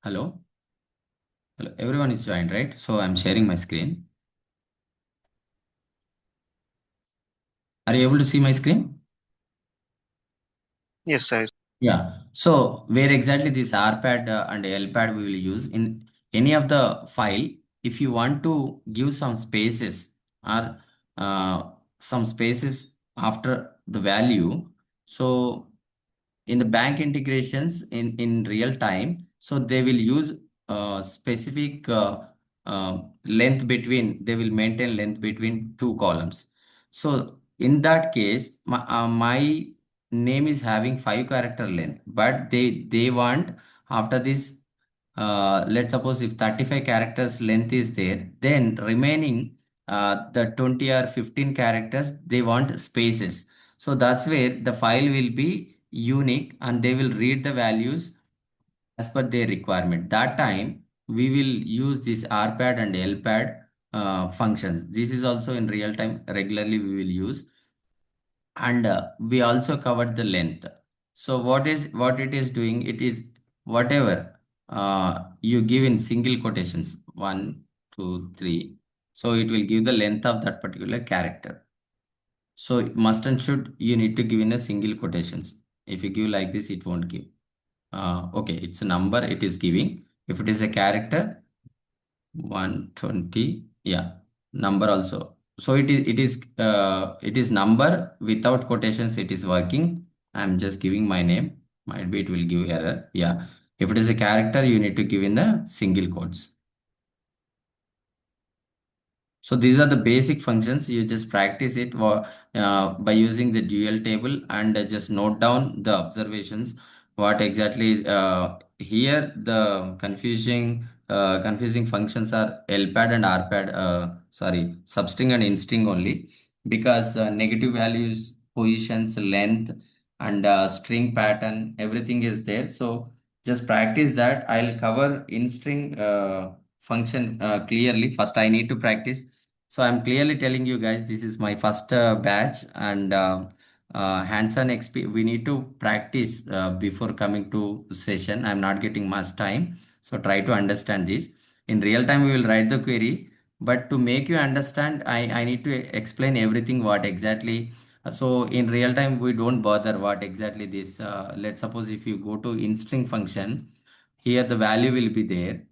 Hello. Hello. Everyone is joined, right? So I'm sharing my screen. Are you able to see my screen? Yes, I Yeah. So where exactly this RPAD and LPAD we will use in any of the file, if you want to give some spaces or some spaces after the value. So in the bank integrations in real time, so they will use specific length between, they will maintain length between two columns. So in that case, my name is having 5 character length, but they want after this, let's suppose if 35 characters length is there, then remaining the 20 or 15 characters, they want spaces. So that's where the file will be unique and they will read the values as per their requirement. That time we will use this rpad and lpad functions. This is also in real time regularly we will use. And we also covered the length. So what it is doing, it is whatever you give in single quotations, 1 2 3, so it will give the length of that particular character. So must and should you need to give in a single quotations. If you give like this, it won't give. Okay, it's a number, it is giving. If it is a character, 120, yeah, number also. So it is number without quotations, it is working. I'm just giving my name, might be it will give error. Yeah, if it is a character, you need to give in the single quotes. So these are the basic functions. You just practice it by using the dual table and just note down the observations. What exactly here the confusing functions are LPAD and RPAD. Sorry, substring and instring only, because negative values, positions, length, and string pattern, everything is there. So just practice that. I'll cover in string function clearly. First, I need to practice. So I'm clearly telling you guys, this is my first batch, and hands-on XP. We need to practice before coming to session. I'm not getting much time, so try to understand this. In real time, we will write the query, but to make you understand, I need to explain everything what exactly. So in real time, we don't bother what exactly this. Let's suppose if you go to in string function, here the value will be there,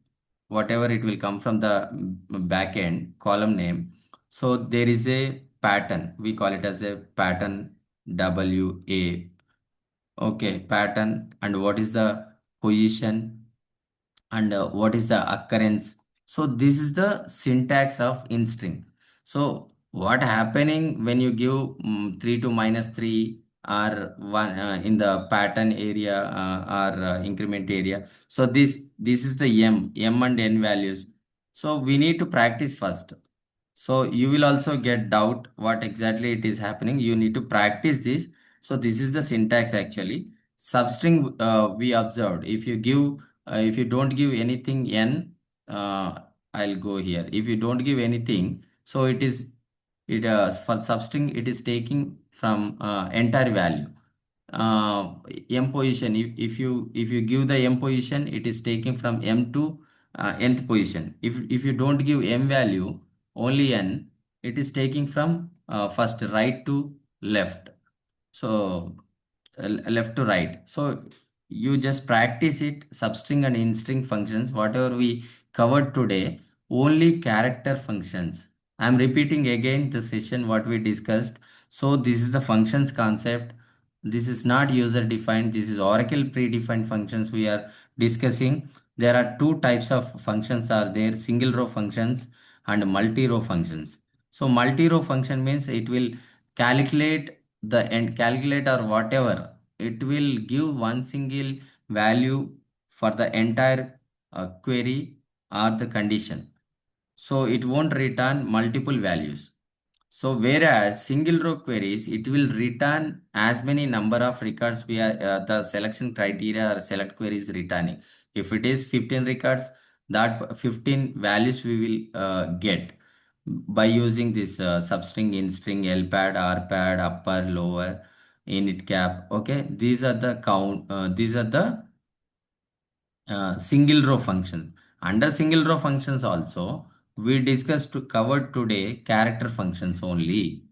whatever it will come from the backend column name. So there is a pattern, we call it as a pattern, WA. Okay, pattern, and what is the position, and what is the occurrence. So this is the syntax of in string. So what happening when you give 3 to minus 3 or 1 in the pattern area or increment area. So this is the m and n values. So we need to practice first. So you will also get doubt what exactly it is happening. You need to practice this. So this is the syntax actually. Substring we observed. If you don't give anything n, I'll go here. If you don't give anything, so it for substring it is taking from entire value. M position. If you give the m position, it is taking from m to nth position. If you don't give m value, only n, it is taking from first right to left. So left to right. So you just practice it, substring and in-string functions, whatever we covered today, only character functions. I'm repeating again the session what we discussed. So this is the functions concept. This is not user defined. This is Oracle predefined functions we are discussing. There are two types of functions are there, single row functions and multi-row functions. So multi-row function means it will calculate the end, calculate or whatever, it will give one single value for the entire query or the condition. So it won't return multiple values. So whereas single row queries, it will return as many number of records via the selection criteria or select queries returning. If it is 15 records, that 15 values we will get by using this substring, in string, lpad, rpad, upper, lower, init cap. Okay, these are the count. These are the single row function. Under single row functions also, we discussed to cover today character functions only.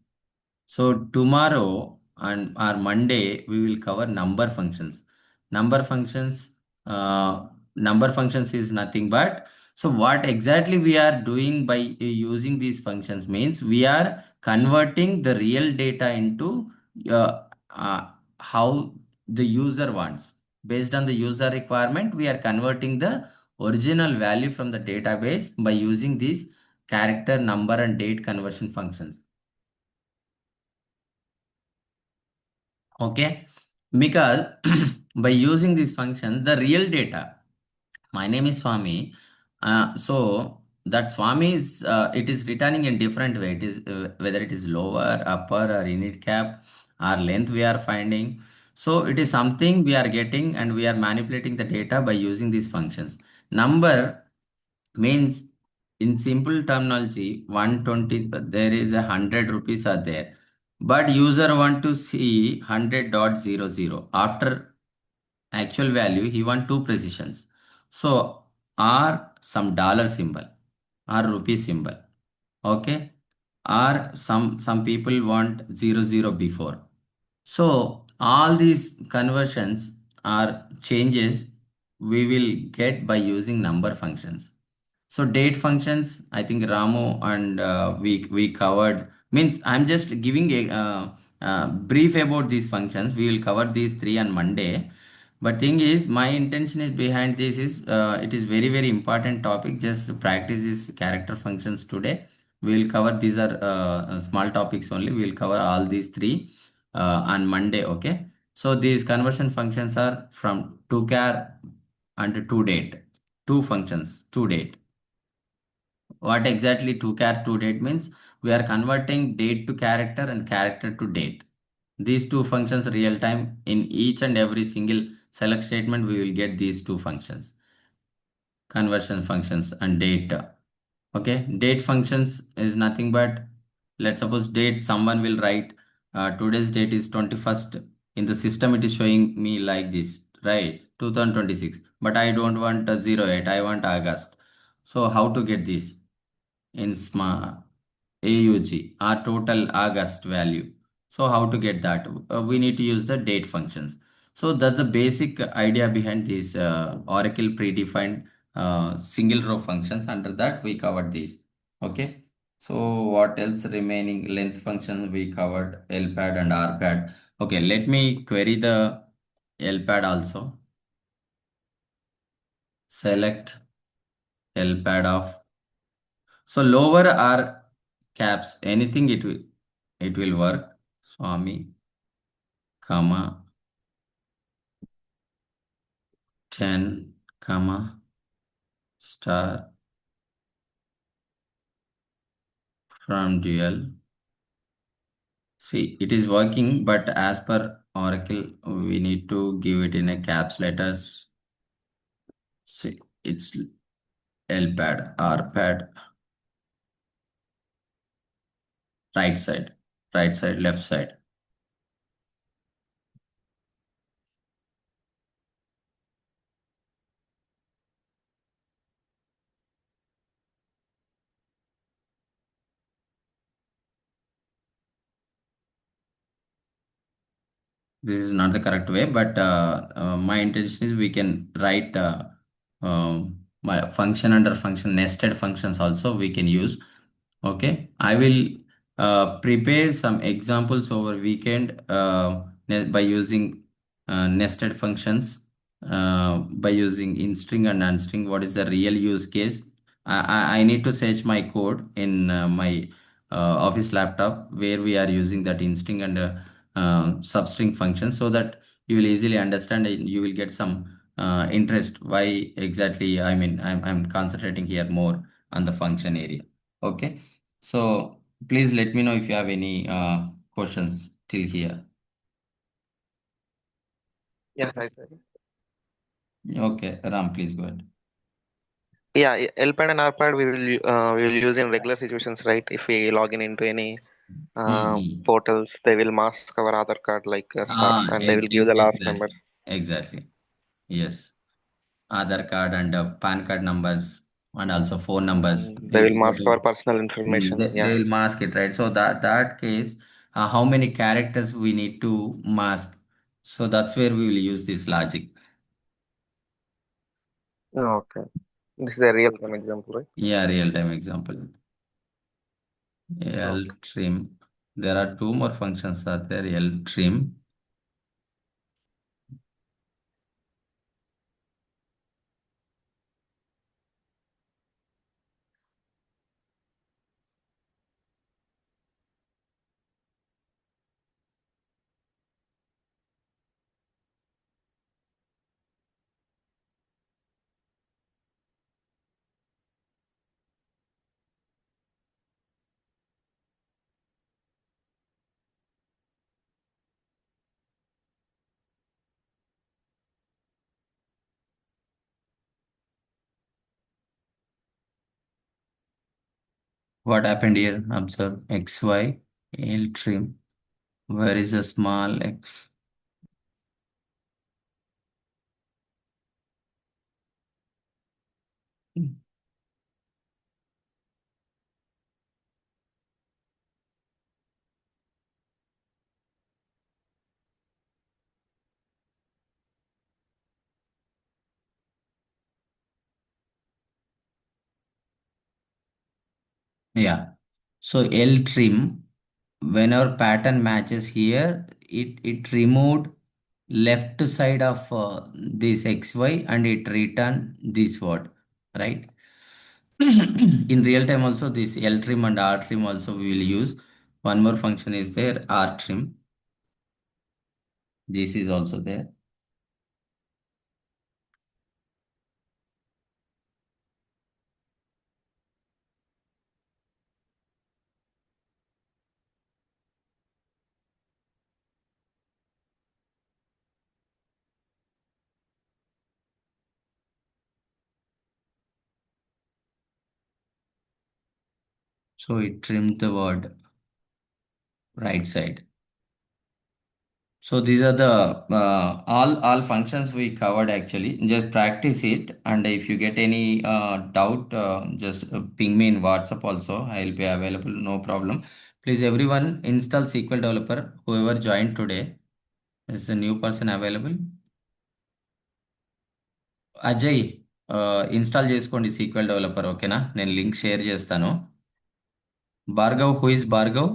So tomorrow and or Monday we will cover number functions. Number functions, number functions is nothing but, so what exactly we are doing by using these functions means we are converting the real data into how the user wants. Based on the user requirement, we are converting the original value from the database by using these character, number, and date conversion functions. Okay, because by using this function, the real data, my name is Swami. So that Swami is it is returning in different way. It is whether it is lower, upper, or init cap, or length we are finding. So it is something we are getting, and we are manipulating the data by using these functions. Number means, in simple terminology, 120, there is 100 rupees are there, but user want to see 100.00 after actual value. He want two precisions, so or some dollar symbol or rupee symbol. Okay, or some people want 00 before. So all these conversions or changes we will get by using number functions. So date functions, I think Ramu and we covered. Means I'm just giving a brief about these functions. We will cover these three on Monday. But thing is, my intention is behind this is it is very important topic. Just practice these character functions today. We will cover these are small topics only. We will cover all these three on Monday. Okay. So these conversion functions are from to char and to date. Two functions to date. What exactly to char to date means? We are converting date to character and character to date. These two functions real time in each and every single select statement. We will get these two functions, conversion functions and date. Okay, date functions is nothing but, let's suppose date, someone will write today's date is 21st. In the system it is showing me like this, right? 2026, but I don't want a 08, I want August. So how to get this? In AUG, our total August value. So how to get that? We need to use the date functions. So that's the basic idea behind these Oracle predefined single row functions. Under that we covered these. Okay. So what else remaining? Length function we covered, LPAD and RPAD. Okay, let me query the LPAD also. Select LPAD of, so lower are caps, anything it will work. Swami, comma, 10, comma, star from dual. See, it is working, but as per Oracle, we need to give it in a caps letters. See, it's LPAD, RPAD, right side, right side, left side. This is not the correct way, but my intention is we can write my function under function, nested functions also we can use. Okay, I will prepare some examples over weekend by using nested functions, by using in string and unstring. What is the real use case? I need to search my code in my office laptop where we are using that in string and substring function, so that you will easily understand and you will get some interest why exactly, I mean, I'm concentrating here more on the function area. Okay, so please let me know if you have any questions till here. Yeah, right. Okay, Ram, please go ahead. Yeah, LPAD and RPAD we will use in regular situations, right? If we log in into any Mm-hmm. portals, they will mask our Aadhaar card like stars, and they will give the last Exactly. numbers. Exactly. Yes. Aadhaar card and PAN card numbers and also phone numbers. They If will you go mask our to, personal information. they Yeah. will mask it, right? So that case, how many characters we need to mask? So that's where we will use this logic. Okay. This is a real time example, right? Yeah, real time example. L Okay. trim. There are two more functions are there. L trim. What happened here? Observe XY, L trim. Where is the small x? Yeah. So L trim, when our pattern matches here, it removed left side of this XY and it returned this word, right? In real time also this L trim and R trim also we will use. One more function is there, R trim. This is also there. So it trimmed the word right side. So these are the all functions we covered actually. Just practice it, and if you get any doubt, just ping me in WhatsApp also. I'll be available, no problem. Please, everyone, install SQL Developer. Whoever joined today is a new person available. Ajay install చేసుకోండి SQL developer ఓకేనా నేను link share చేస్తాను Bhargav who is Bhargav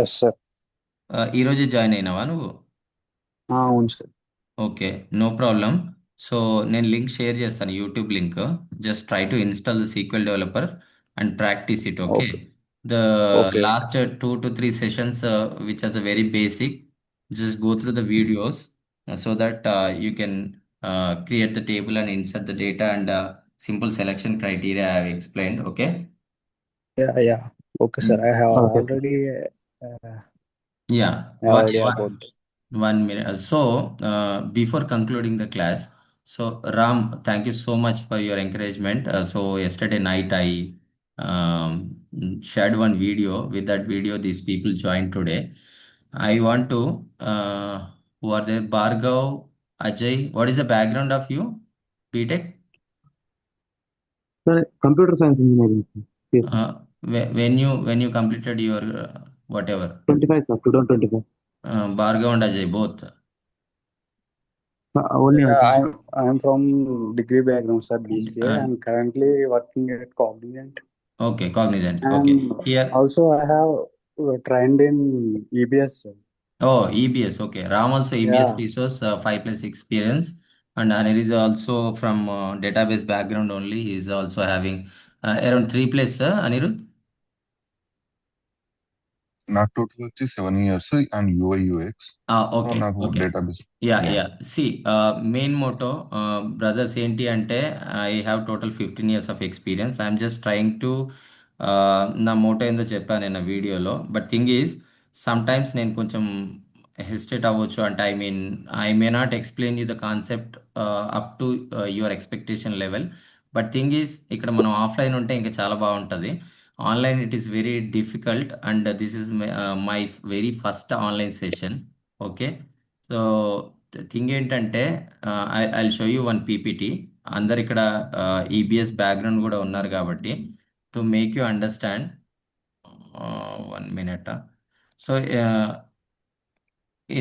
yes sir. ఈరోజే join అయినావా నువ్వు అవును sir. Okay no problem so నేను link share చేస్తాను YouTube link just try to install the SQL developer and practice it okay okay. The okay. Last 2 to 3 sessions which are the very basic just go through the videos so that you can create the table and insert the data and simple selection criteria I have explained okay yeah. Okay sir. I have Okay, sir. Already Yeah, have idea about. 1 minute. So, before concluding the class, so Ram, thank you so much for your encouragement. So, yesterday night I shared one video. With that video, these people joined today. I want to, who are there? Bhargav, Ajay. What is the background of you? BTech? Sir, computer science engineering, sir. Yes, sir. When you completed your whatever, 25, sir, 2025. Bhargav and Ajay both. Only I, sir. I'm from degree background sir, BCA, Uh, and currently working at Cognizant. Okay, Cognizant. Okay. And Here, also I have trained in EBS, sir. oh, EBS. Okay. Ram also EBS Yeah. resource, 5+ experience. And Anil is also from database background only. He is also having around 3+, Anirudh. నాకు total వచ్చి 7 years and UI UX Okay. నాకు Okay. Database Yeah, yeah yeah. See, main motto, brothers ఏంటి అంటే I have total 15 years of experience. I'm just trying to నా Moto ఏందో చెప్పాను నేను వీడియోలో బట్ థింగ్ ఈజ్ సమ్టైమ్స్ నేను కొంచెం హెసిటేట్ అవ్వచ్చు అంటే I may not explain you the concept up to your expectation level but thing is ఇక్కడ మనం ఆఫ్లైన్ ఉంటే ఇంకా చాలా బాగుంటుంది online it is very difficult and this is my very first online session okay so thing ఏంటంటే I show you one PPT. అందరు ఇక్కడ EBS background కూడా ఉన్నారు కాబట్టి to make you understand. 1 minute. So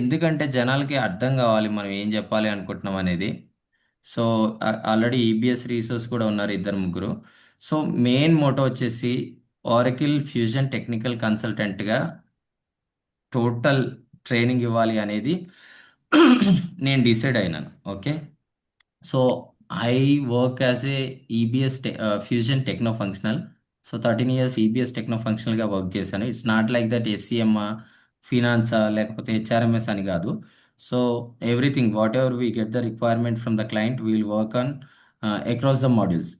ఎందుకంటే జనాలకి అర్థం కావాలి మనం ఏం చెప్పాలి అనుకుంటున్నాం అనేది. సో ఆల్రెడీ ఈబిఎస్ రీసోర్స్ కూడా ఉన్నారు ఇద్దరు ముగ్గురు. సో మెయిన్ మోటో వచ్చేసి ఆరకిల్ ఫ్యూజన్ టెక్నికల్ కన్సల్టెంట్గా టోటల్ ట్రైనింగ్ ఇవ్వాలి అనేది నేను డిసైడ్ అయినాను. Okay. So I work as a EBS fusion techno functional. So 13 years EBS techno ఫంక్షనల్గా వర్క్ చేశాను. It's not like that SCM ఫినాన్సా లేకపోతే హెచ్ఆర్ఎంఎస్ అని కాదు. So everything whatever we get the requirement from the client will work on across the modules.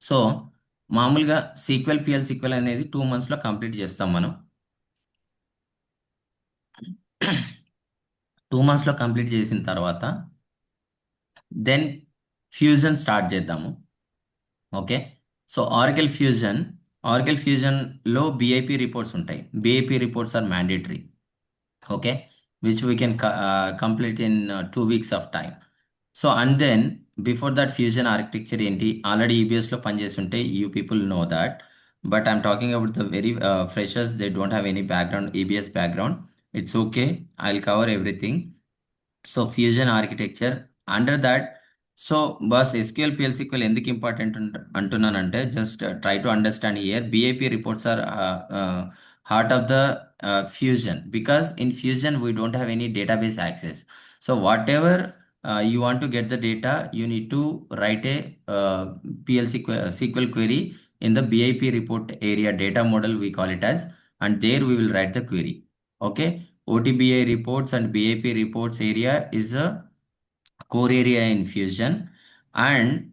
So మామూలుగా SQL PL SQL అనేది 2 monthsలో complete చేస్తాం మనం. 2 monthsలో కంప్లీట్ చేసిన తర్వాత దెన్ ఫ్యూజన్ స్టార్ట్ చేద్దాము. ఓకే. సో ఆర్కిల్ ఫ్యూజన్లో బిఐపి రిపోర్ట్స్ ఉంటాయి. BIP reports are mandatory. Okay. Which we can complete in 2 weeks of time. So and then before that fusion architecture ఏంటి already ఈబిఎస్లో పనిచేసి ఉంటే you people know that. But I'm talking about the very freshers they don't have any background EBS background. It's okay, I will cover everything. So fusion architecture under that. So bus SQL PL SQL ఎందుకు important అంటున్నానంటే just try to understand here BIP reports are heart of the Fusion because in Fusion we don't have any database access. So whatever you want to get the data, you need to write a SQL query in the BIP report area data model we call it as, and there we will write the query. Okay. OTBI reports and BIP reports area is a core area in Fusion. And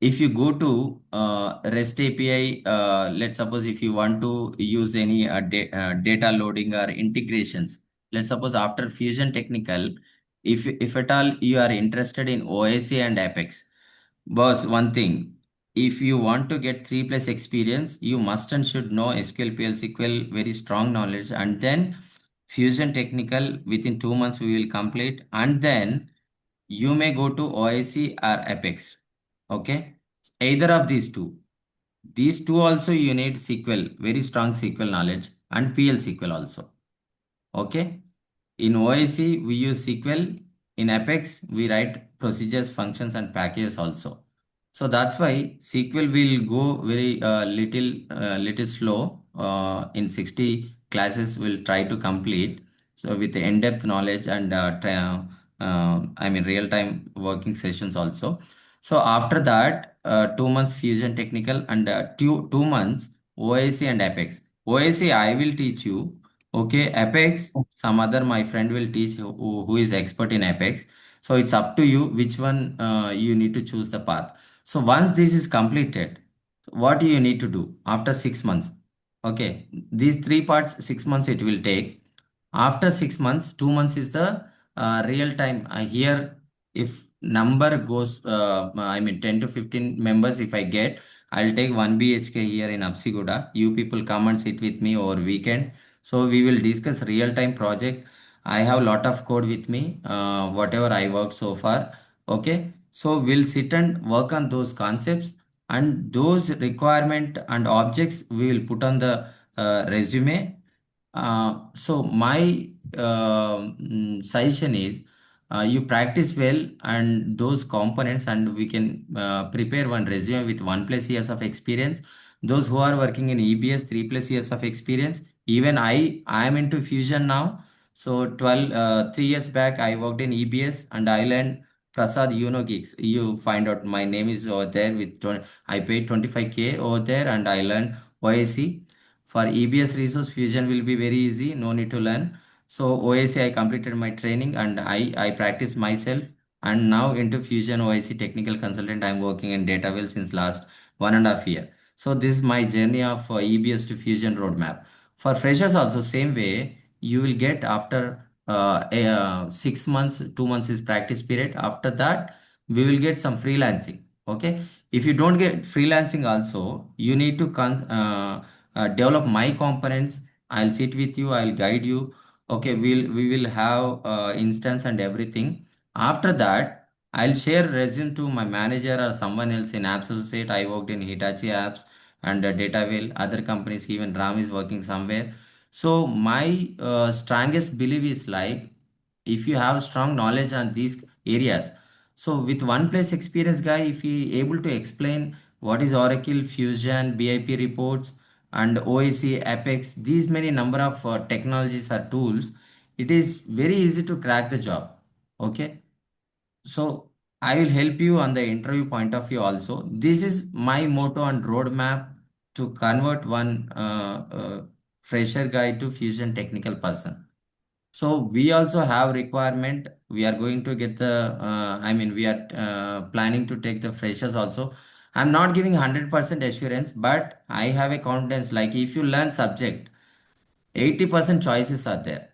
if you go to REST API, let's suppose if you want to use any data loading or integrations, let's suppose after Fusion Technical, if at all you are interested in OSA and Apex, boss, one thing, if you want to get 3+ experience, you must and should know SQL PL SQL, very strong knowledge, and then Fusion Technical within 2 months we will complete, and then you may go to OIC or Apex. Okay. Either of these two. These two also you need SQL, very strong SQL knowledge, and PL SQL also. Okay. In OIC we use SQL. In Apex we write procedures, functions, and packages also. So that's why SQL will go very little slow. In 60 classes we'll try to complete. So with the in-depth knowledge and real-time working sessions also. So after that 2 months Fusion Technical and 2 months OIC and Apex. OIC I will teach you. Okay. Apex some other my friend will teach who is expert in Apex. So it's up to you which one you need to choose the path. So once this is completed, what you need to do after 6 months? Okay, these 3 parts, 6 months it will take. After 6 months, 2 months is the real time. Here, if number goes, 10 to 15 members, if I get, I'll take 1 BHK here in Apsiguda. You people come and sit with me over weekend. So we will discuss real time project. I have lot of code with me, whatever I worked so far. Okay, so we'll sit and work on those concepts and those requirement and objects we will put on the resume. So my suggestion is you practice well and those components, and we can prepare one resume with 1+ years of experience. Those who are working in EBS 3+ years of experience. Even I am into Fusion now. So 3 years back I worked in EBS and I learned Prasad Gigs. You find out my name is over there with I paid 25K over there and I learned OAC. For EBS resource, Fusion will be very easy, no need to learn. So OAC, I completed my training and I practice myself. And now into Fusion OAC technical consultant, I'm working in Datawell since last 1.5 year. So this is my journey of EBS to Fusion roadmap. For freshers also same way, you will get after 6 months, 2 months is practice period. After that, we will get some freelancing. Okay. If you don't get freelancing also, you need to develop my components. I'll sit with you, I'll guide you. Okay, we will have instance and everything. After that, I'll share resume to my manager or someone else in Apps Associate. I worked in Hitachi Apps and Dataville, other companies, even Ram is working somewhere. So my strongest belief is like if you have strong knowledge on these areas, so with one place experience guy, if he able to explain what is Oracle, Fusion, BIP reports, and OAC, Apex, these many number of technologies or tools, it is very easy to crack the job. Okay, so I will help you on the interview point of view also. This is my motto and roadmap to convert one fresher guy to Fusion technical person. So we also have requirement. We are going to get the, we are planning to take the freshers also. I'm not giving 100% assurance, but I have a confidence like if you learn subject, 80% choices are there.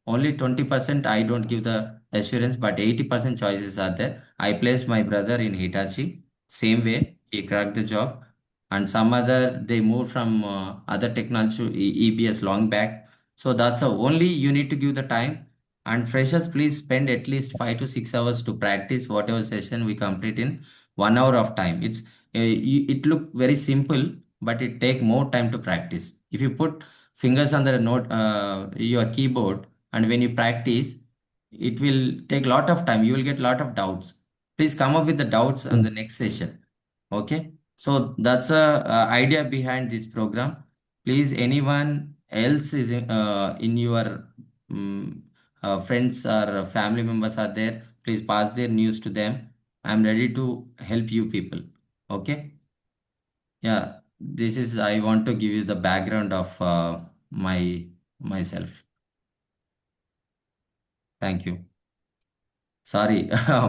Only 20% I don't give the assurance, but 80% choices are there. I placed my brother in Hitachi. Same way, he cracked the job. And some other, they moved from other technology to EBS long back. So that's a only you need to give the time. And freshers, please spend at least 5 to 6 hours to practice whatever session we complete in 1 hour of time. It look very simple, but it take more time to practice. If you put fingers on the note your keyboard and when you practice it will take lot of time, you will get lot of doubts. Please come up with the doubts on the next session. Okay, so that's a idea behind this program. Please, anyone else is in your friends or family members are there, please pass their news to them. I'm ready to help you people. Okay. Yeah, this is I want to give you the background of myself. Thank you. Sorry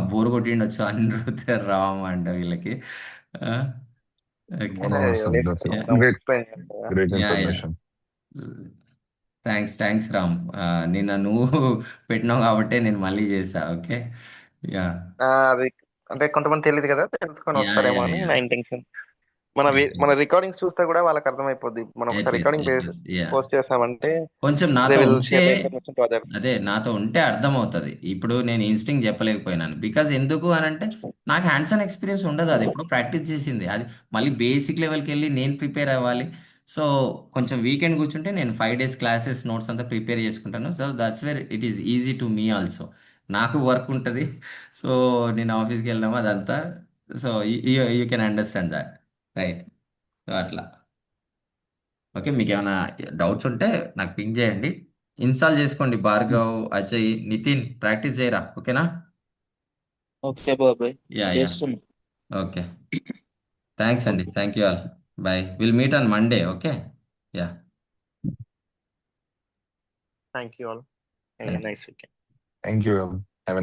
bore కొట్టిండొచ్చు Anirudh Ram and వీళ్ళకి No, okay no, no, sir. That's yeah great, Explain. great yeah yeah information. Thanks Ram. నిన్న నువ్వు పెట్టినావు కాబట్టి నేను మళ్ళీ చేసా. Okay. Yeah అది అంటే కొంతమంది తెలియదు కదా, తెలుసుకొని యా యా వస్తారేమో అని యా నా ఇంటెన్షన్. మన రికార్డింగ్స్ చూస్తే కూడా వాళ్ళకి అర్థమైపోద్ది. మనం ఒకసారి ఎట్లీస్ట్ రికార్డింగ్ యా పోస్ట్ చేసామంటే కొంచెం దే నాతో విల్ ఉంటే share the information to others. అదే నాతో ఉంటే అర్థమవుతుంది. ఇప్పుడు నేను ఇన్స్టింగ్ చెప్పలేకపోయినాను బికాజ్ ఎందుకు అని అంటే నాకు హ్యాండ్స్ ఆన్ ఎక్స్పీరియన్స్ ఉండదు. అది ఎప్పుడో ప్రాక్టీస్ చేసింది అది. మళ్ళీ బేసిక్ లెవెల్కి వెళ్ళి నేను ప్రిపేర్ అవ్వాలి. సో కొంచెం వీకెండ్ కూర్చుంటే నేను 5 days క్లాసెస్ నోట్స్ అంతా ప్రిపేర్ చేసుకుంటాను. So that's where it is easy to me also. నాకు వర్క్ ఉంటుంది. సో నేను ఆఫీస్కి వెళ్ళాము అదంతా. So you can understand that, right? So అట్లా. ఓకే, మీకు ఏమైనా డౌట్స్ ఉంటే నాకు పింగ్ చేయండి. ఇన్స్టాల్ చేసుకోండి. భార్గవ్, అజయ్, నితిన్ ప్రాక్టీస్ చేయరా? ఓకేనా? ఓకే బాబాయ్, యా యా చేస్తున్నా. ఓకే. థ్యాంక్స్ అండి. Okay. Thank you all. Bye. Will meet on Monday. Okay. Ya thank you all. Thank you. Nice weekend. Thank you.